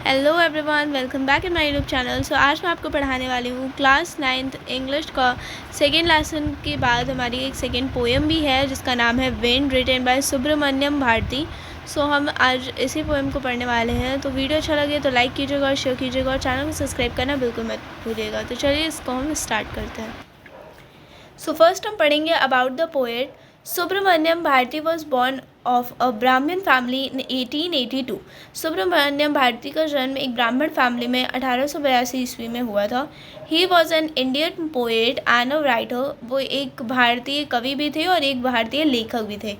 Hello everyone, welcome back in my YouTube channel. So आज मैं आपको पढ़ाने वाली हूँ क्लास 9th इंग्लिश का सेकेंड लेसन के बाद हमारी एक सेकेंड पोएम भी है जिसका नाम है wind, written by Subramania Bharati. So हम आज इसी पोएम को पढ़ने वाले हैं। तो वीडियो अच्छा लगे तो लाइक कीजिएगा और शेयर कीजिएगा और चैनल को सब्सक्राइब करना बिल्कुल मत भूलिएगा। तो चलिए इसको हम स्टार्ट करते हैं। सो फर्स्ट हम पढ़ेंगे about the poet. Subramania Bharati was born of a Brahmin family इन 1882। सुब्रमण्यम भारती का जन्म एक ब्राह्मण फैमिली में 1882 ईस्वी में हुआ था। He was an Indian poet and a writer. वो एक भारतीय कवि भी थे और एक भारतीय लेखक भी थे।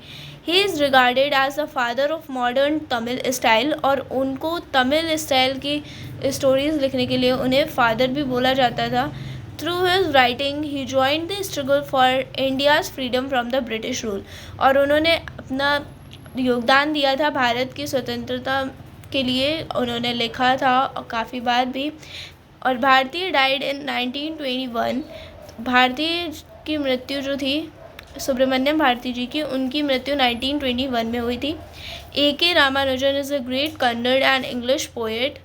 He is regarded as the father of modern Tamil style, और उनको तमिल स्टाइल की स्टोरीज़ लिखने के लिए उन्हें फादर भी बोला जाता था। Through his writing, he joined the struggle for India's freedom from the British rule। और उन्होंने अपना योगदान दिया था भारत की स्वतंत्रता के लिए। उन्होंने लिखा था और काफ़ी बार भी। और भारतीय डाइड इन 1921। भारतीय की मृत्यु जो थी सुब्रमण्यम भारती जी की, उनकी मृत्यु 1921 में हुई थी। A.K. Ramanujan is a great Kannada and English poet.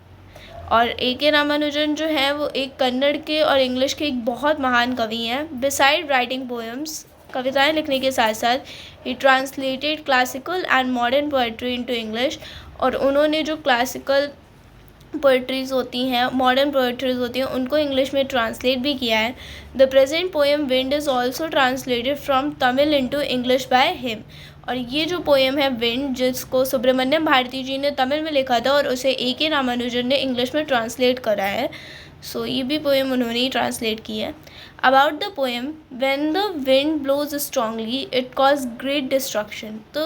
और A.K. रामानुजन जो है वो एक कन्नड़ के और इंग्लिश के एक बहुत महान कवि हैं। बिसाइड राइटिंग पोएम्स, कविताएं लिखने के साथ साथ, ही translated classical and modern poetry into English. और उन्होंने जो क्लासिकल पोएट्रीज़ होती हैं, मॉडर्न पोएट्रीज़ होती हैं, उनको इंग्लिश में ट्रांसलेट भी किया है। The present poem wind is also translated from Tamil into English by him. और ये जो पोएम है विंड, जिसको सुब्रमण्यम भारती जी ने तमिल में लिखा था और उसे A.K. रामानुजन ने इंग्लिश में ट्रांसलेट करा है। सो ये भी पोएम उन्होंने ही ट्रांसलेट की है। About the poem, when the wind blows strongly it cause great destruction. तो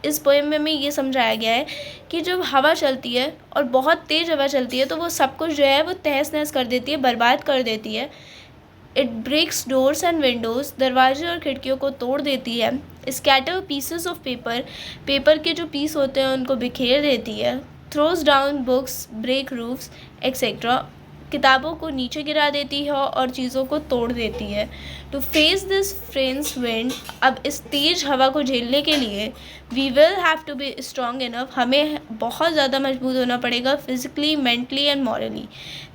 इस पोएम में हमें ये समझाया गया है कि जब हवा चलती है और बहुत तेज़ हवा चलती है तो वो सब कुछ जो है वो तहस नहस कर देती है, बर्बाद कर देती है। It breaks doors and windows, दरवाजे और खिड़कियों को तोड़ देती है। Scatter pieces of paper, paper के जो पीस होते हैं उनको बिखेर देती है। Throws down books, break roofs etcetera, किताबों को नीचे गिरा देती है और चीज़ों को तोड़ देती है। To face this friends wind, अब इस तेज़ हवा को झेलने के लिए we will have to be strong enough, हमें बहुत ज़्यादा मजबूत होना पड़ेगा, फिज़िकली, मेंटली एंड मॉरली,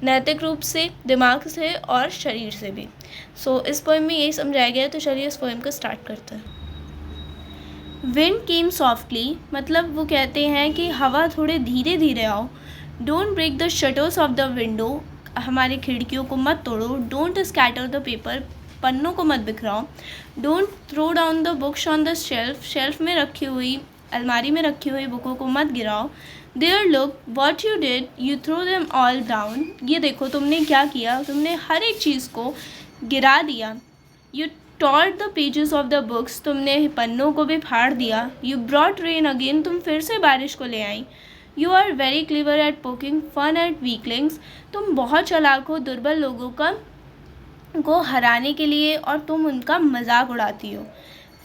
नैतिक रूप से, दिमाग से और शरीर से भी। सो इस पोएम में यही समझाया गया है। तो चलिए इस पोएम को स्टार्ट करते हैं। विंड केम सॉफ्टली, मतलब वो कहते हैं कि हवा थोड़े धीरे धीरे आओ। Don't break the shutters of the window, हमारी खिड़कियों को मत तोड़ो। डोंट स्कैटर द पेपर, पन्नों को मत बिखराओ। Don't throw down the books on the shelf, shelf में रखी हुई, अलमारी में रखी हुई बुकों को मत गिराओ। There look what you did, you throw them all down, ये देखो तुमने क्या किया, तुमने हर एक चीज़ को गिरा दिया। You toured the pages of the books, तुमने पन्नों को भी फाड़ दिया। यू ब्रॉट रेन अगेन, तुम फिर से बारिश को ले आई। You are very clever at poking fun at weaklings, तुम बहुत चालाक हो दुर्बल लोगों को हराने के लिए और तुम उनका मजाक उड़ाती हो।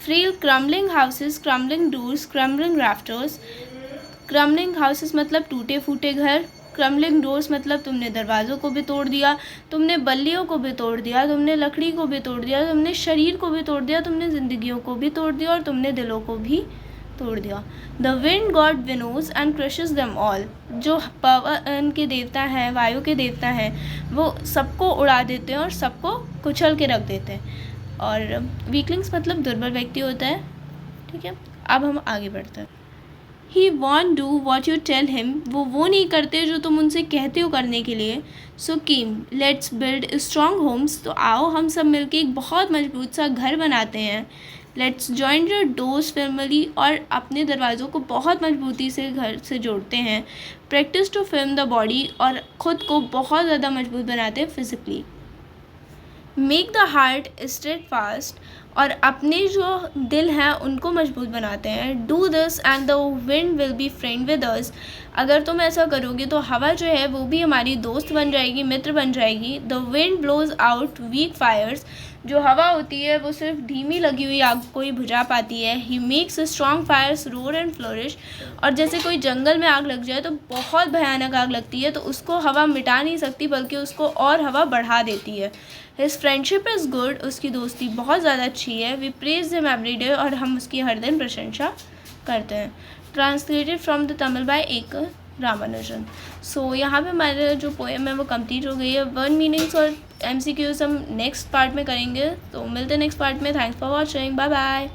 Frill crumbling houses, crumbling doors, crumbling rafters. Crumbling houses मतलब टूटे फूटे घर, क्रम्बलिंग डोर्स मतलब तुमने दरवाज़ों को भी तोड़ दिया, तुमने बल्लियों को भी तोड़ दिया, तुमने लकड़ी को भी तोड़ दिया, तुमने शरीर को भी तोड़ दिया, तुमने ज़िंदगियों को भी तोड़ दिया और तुमने दिलों को भी तोड़ दिया। The wind god winnows and crushes them all, जो पवन के देवता हैं, वायु के देवता हैं, वो सबको उड़ा देते हैं और सबको कुचल के रख देते हैं। और वीकलिंग्स मतलब दुर्बल व्यक्ति होता है। ठीक है, अब हम आगे बढ़ते हैं। He won't do what you tell him, वो नहीं करते जो तुम उनसे कहते हो करने के लिए। So Kim, let's build strong homes, तो आओ हम सब मिलके एक बहुत मजबूत सा घर बनाते हैं। Let's join your doors firmly, और अपने दरवाज़ों को बहुत मजबूती से घर से जोड़ते हैं। Practice to firm the body, और ख़ुद को बहुत ज़्यादा मजबूत बनाते हैं physically. Make the heart steadfast, और अपने जो दिल हैं उनको मजबूत बनाते हैं। Do this and the wind will be friend with us, अगर तुम ऐसा करोगे तो हवा जो है वो भी हमारी दोस्त बन जाएगी, मित्र बन जाएगी। The wind blows out weak fires, जो हवा होती है वो सिर्फ धीमी लगी हुई आग को ही बुझा पाती है। He makes strong fires roar and flourish, और जैसे कोई जंगल में आग लग जाए तो बहुत भयानक आग लगती है तो उसको हवा मिटा नहीं सकती बल्कि उसको और हवा बढ़ा देती है। हिज फ्रेंडशिप इज़ गुड, उसकी दोस्ती बहुत ज़्यादा अच्छी है। We praise him every day, और हम उसकी हर दिन प्रशंसा करते हैं। Translated from the Tamil by A.K. Ramanujan. So यहाँ पे हमारा जो पोएम है वो कंप्लीट हो गई है। वर्ड मीनिंग्स और MCQs हम नेक्स्ट पार्ट में करेंगे। तो मिलते हैं नेक्स्ट पार्ट में। Thanks for watching, bye bye.